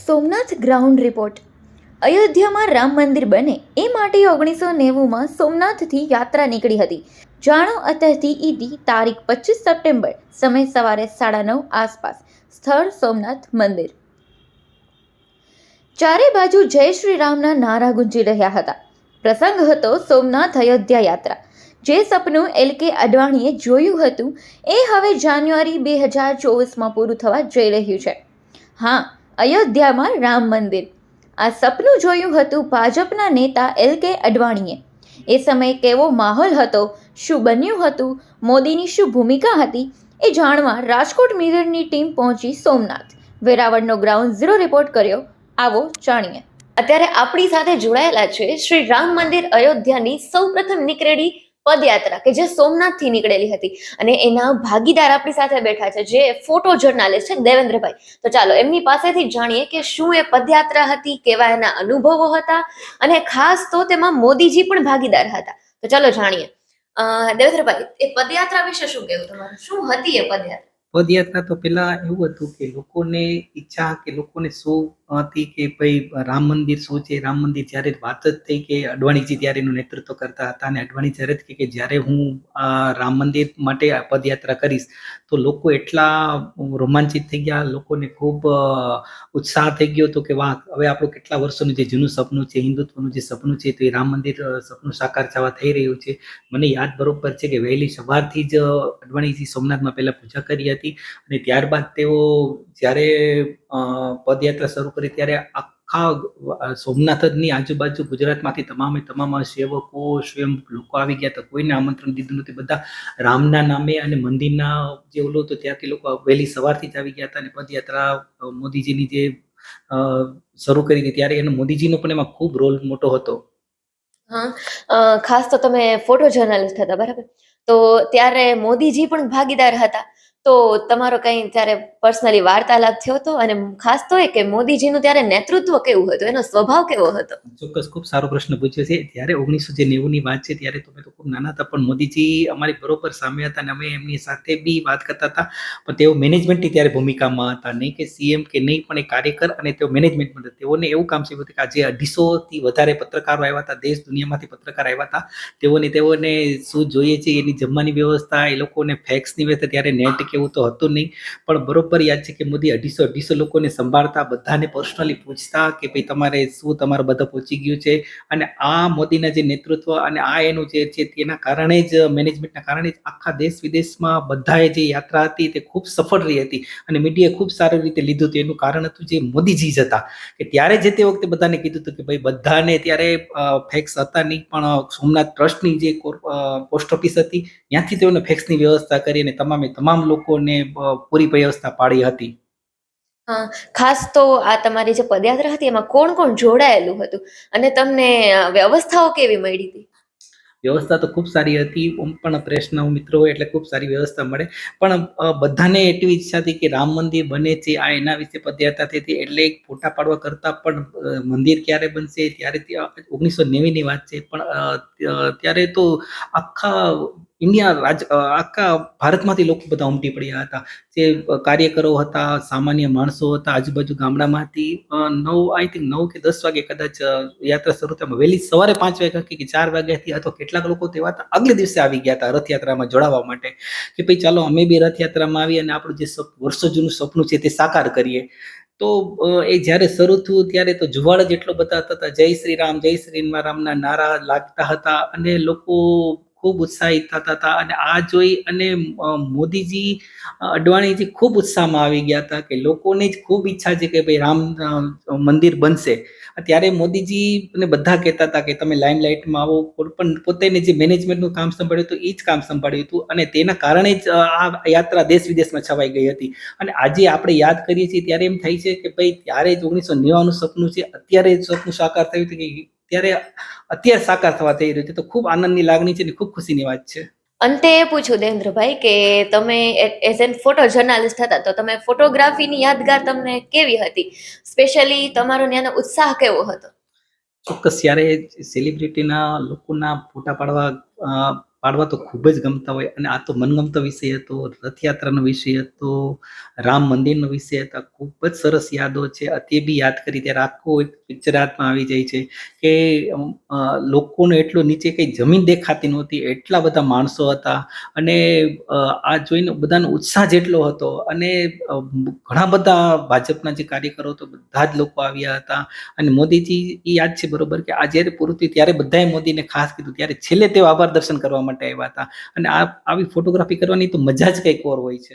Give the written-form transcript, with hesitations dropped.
Somnath ground report. અયોધ્યામાં રામ મંદિર બને એ માટે 1990માં સોમનાથથી યાત્રા નીકળી હતી. જાણો અત્યારથી ઈદી તારીખ 25 સપ્ટેમ્બર, સમય સવારે 9:30 આસપાસ. સ્થળ સોમનાથ મંદિર. ચારે બાજુ જય શ્રી રામના નારા ગુંજી રહ્યા હતા. પ્રસંગ હતો સોમનાથ અયોધ્યા યાત્રા. જે સપનું LK અડવાણીએ જોયું હતું એ હવે જાન્યુઆરી 2024માં પૂરું થવા જઈ રહ્યું છે. હા, અયોધ્યામાં રામ મંદિર. આ સપનું જોયું હતું ભાજપના નેતા LK અડવાણીએ. એ સમયે કેવો માહોલ હતો, શું બન્યું હતું, મોદીની શું ભૂમિકા હતી, એ જાણવા રાજકોટ મિરરની ટીમ પહોંચી સોમનાથ. વેરાવળનો ગ્રાઉન્ડ ઝીરો રિપોર્ટ કર્યો. આવો જાણીએ. અત્યારે આપણી સાથે જોડાયેલા છે શ્રી રામ મંદિર અયોધ્યાની સૌપ્રથમ નીકળેલી પદયાત્રા કે જે સોમનાથથી નીકળેલી હતી, અને એના ભાગીદાર આપણી સાથે બેઠા છે જે ફોટો જર્નાલિસ્ટ છે દેવેન્દ્રભાઈ. તો ચાલો એમની પાસેથી જાણીએ કે શું એ પદયાત્રા હતી, કેવા એના અનુભવો હતા, અને ખાસ તો તેમાં મોદીજી પણ ભાગીદાર હતા. તો ચાલો જાણીએ. દેવેન્દ્રભાઈ, એ પદયાત્રા વિશે શું કહેવું તમારું? શું હતી એ પદયાત્રા? પદયાત્રા તો પેલા એવું હતું કે લોકોને ઈચ્છા કે લોકોને શું હતી કે ભાઈ રામ મંદિર શું છે. રામ મંદિર જ્યારે વાત જ થઈ કે અડવાણીજી ત્યારે એનું નેતૃત્વ કરતા હતા, અને અડવાણી જ્યારે જ કે જ્યારે હું રામ મંદિર માટે આ પદયાત્રા કરીશ તો લોકો એટલા રોમાંચિત થઈ ગયા, લોકોને ખૂબ ઉત્સાહ થઈ ગયો હતો કે વાહ, હવે આપણું કેટલા વર્ષોનું જે જૂનું સપનું છે, હિન્દુત્વનું જે સપનું છે, તો એ રામ મંદિર સપનું સાકાર થવા થઈ રહ્યું છે. મને યાદ બરોબર છે કે વહેલી સવારથી જ અડવાણીજી સોમનાથમાં પહેલા પૂજા કરી હતી, અને ત્યારબાદ તેઓ જ્યારે પદયાત્રા શરૂ કરી ત્યારે આખા સોમનાથની આજુબાજુ ગુજરાતમાંથી તમામ સેવકો સ્વયં લોકો આવી ગયા હતા. કોઈને આમંત્રણ દીધું નથી, બધા રામના નામે અને મંદિરના જે ઓલો હતો ત્યાંથી લોકો વહેલી સવારથી જ આવી ગયા હતા. અને પદયાત્રા મોદીજીની જે શરૂ કરી હતી ત્યારે એનો મોદીજીનો પણ એમાં ખૂબ રોલ મોટો હતો. હા, ખાસ તો તમે ફોટો જર્નાલિસ્ટ હતા, બરાબર? તો ત્યારે મોદીજી પણ ભાગીદાર હતા. તો તમારો કઈ ત્યારે પર્સનલી વાર્તાલાપ થયો હતો? અને ખાસ તો એ કે મોદીજીનું ત્યારે નેતૃત્વ કેવું હતું, એનો સ્વભાવ કેવો હતો? ચોક્કસ, ખૂબ સારો પ્રશ્ન પૂછ્યો છે. ત્યારે 1990ની વાત છે, ત્યારે તમે તો ખૂબ નાના હતા, પણ મોદીજી અમારી બરોબર સામે હતા અને અમે એમની સાથે બી વાત કરતા હતા. પણ તેઓ મેનેજમેન્ટની ત્યારે ભૂમિકામાં હતા, નહીં કે CM કે નહીં, પણ એ કાર્યકર, અને તેઓ મેનેજમેન્ટમાં હતા. તેઓને એવું કામ છે કે આજે 250થી વધારે પત્રકારો આવ્યા હતા, દેશ દુનિયામાંથી પત્રકાર આવ્યા હતા. તેઓને શું જોઈએ છે એની જમવાની વ્યવસ્થા, એ લોકોને ફેક્સની વ્યવસ્થા, ત્યારે નેટ કેવું તો હતું નહીં, પણ બરોબર યાદ છે કે મોદી 250 લોકોને સંભાળતા, બધાને પર્સનલી પૂછતા કે ભાઈ તમારે શું, તમારા બધા પહોંચી ગયું છે. અને આ મોદીના જે નેતૃત્વ અને આ એનું જે છે તેના કારણે જ, મેનેજમેન્ટના કારણે જ આખા દેશ વિદેશમાં બધાએ જે યાત્રા હતી તે ખૂબ સફળ રહી હતી, અને મીડિયાએ ખૂબ સારી રીતે લીધું હતું. એનું કારણ હતું જે મોદીજી જ હતા, કે ત્યારે જે તે વખતે બધાને કીધું હતું કે ભાઈ બધાને ત્યારે ફેક્સ હતા નહીં, પણ સોમનાથ ટ્રસ્ટની જે પોસ્ટ ઓફિસ હતી ત્યાંથી તેઓને ફેક્સની વ્યવસ્થા કરી અને તમામ લોકોને પૂરી વ્યવસ્થા પાડી હતી. હા, ખાસ તો આ તમારી જે પદયાત્રા હતી એમાં કોણ કોણ જોડાયેલું હતું, અને તમને વ્યવસ્થાઓ કેવી મળી હતી? વ્યવસ્થા તો ખૂબ સારી હતી, પણ પ્રેસના મિત્રો હોય એટલે ખૂબ સારી વ્યવસ્થા મળે. પણ બધાને એટલી ઈચ્છા હતી કે રામ મંદિર બને છે, આ એના વિશે પદયાત્રા થઈ હતી. એટલે ફોટા પાડવા કરતા પણ મંદિર ક્યારે બનશે, ત્યારે 1990ની વાત છે, પણ ત્યારે તો આખા આખા ભારતમાંથી લોકો બધા ઉમટી પડ્યા હતા. જે કાર્યકરો હતા, સામાન્ય માણસો હતા, આજુબાજુ ગામડામાંથી 9 કે 10 વાગે કદાચ યાત્રા શરૂ થયા. વહેલી સવારે 5 વાગ્યા કે 4 વાગ્યાથી અથવા કેટલાક લોકો તેવા હતા આગલે દિવસે આવી ગયા હતા રથયાત્રામાં જોડાવા માટે, કે ભાઈ ચાલો અમે બી રથયાત્રામાં આવી અને આપણું જે વર્ષો જૂનું સપનું છે તે સાકાર કરીએ. તો એ જ્યારે શરૂ થયું ત્યારે તો જુવાળ જ એટલો બધા હતા, જય શ્રી રામના નારા લાગતા હતા, અને લોકો ખૂબ ઉત્સાહિત થતા હતા. અને આ જોઈ અને મોદીજી, અડવાણીજી ખૂબ ઉત્સાહમાં આવી ગયા હતા, કે લોકોને જ ખૂબ ઈચ્છા છે કે ભાઈ રામ મંદિર બનશે. ત્યારે મોદીજી ને બધા કહેતા હતા કે તમે લાઇમલાઇટમાં આવો, પણ પોતાને જે મેનેજમેન્ટનું કામ સંભાળ્યું હતું એ જ કામ સંભાળ્યું હતું, અને તેના કારણે જ આ યાત્રા દેશ વિદેશમાં છવાઈ ગઈ હતી. અને આજે આપણે યાદ કરીએ છીએ ત્યારે એમ થાય છે કે ભાઈ ત્યારે જ 1990નું સપનું છે, અત્યારે જ સપનું સાકાર થયું હતું, કે અત્યારે સાકાર થવા થઈ રહ્યું છે. તો ખૂબ આનંદની લાગણી છે અને ખૂબ ખુશીની વાત છે. અંતે એ પૂછ્યું દેવેન્દ્રભાઈ કે તમે એઝ એન ફોટો જર્નાલિસ્ટ હતા, તો તમે ફોટોગ્રાફીની યાદગાર તમને કેવી હતી? સ્પેશિયલી તમારો ત્યાંનો ઉત્સાહ કેવો હતો? ચોક્કસ, ત્યારે સેલિબ્રિટીના લોકોના ફોટા પાડવા પાડવા તો ખૂબ જ ગમતા હોય અને આ તો મનગમતો વિષય હતો, રથયાત્રાનો વિષય હતો, રામ મંદિરનો વિષય હતા. ખૂબ જ સરસ યાદો છે. તે બી યાદ કરી ત્યારે આખું એક પિક્ચર હાથમાં આવી જાય છે કે લોકોને એટલો નીચે કંઈ જમીન દેખાતી નહોતી, એટલા બધા માણસો હતા અને આ જોઈને બધાનો ઉત્સાહ જેટલો હતો અને ઘણા બધા ભાજપના જે કાર્યકરો હતો બધા જ લોકો આવ્યા હતા અને મોદીજી એ યાદ છે બરોબર કે આ જ્યારે પૂરું થયું ત્યારે બધાએ મોદીને ખાસ કીધું, ત્યારે છેલ્લે તેઓ આભાર દર્શન કરવા માટે આવ્યા હતા અને આવી ફોટોગ્રાફી કરવાની તો મજા જ કંઈક ઓર હોય છે.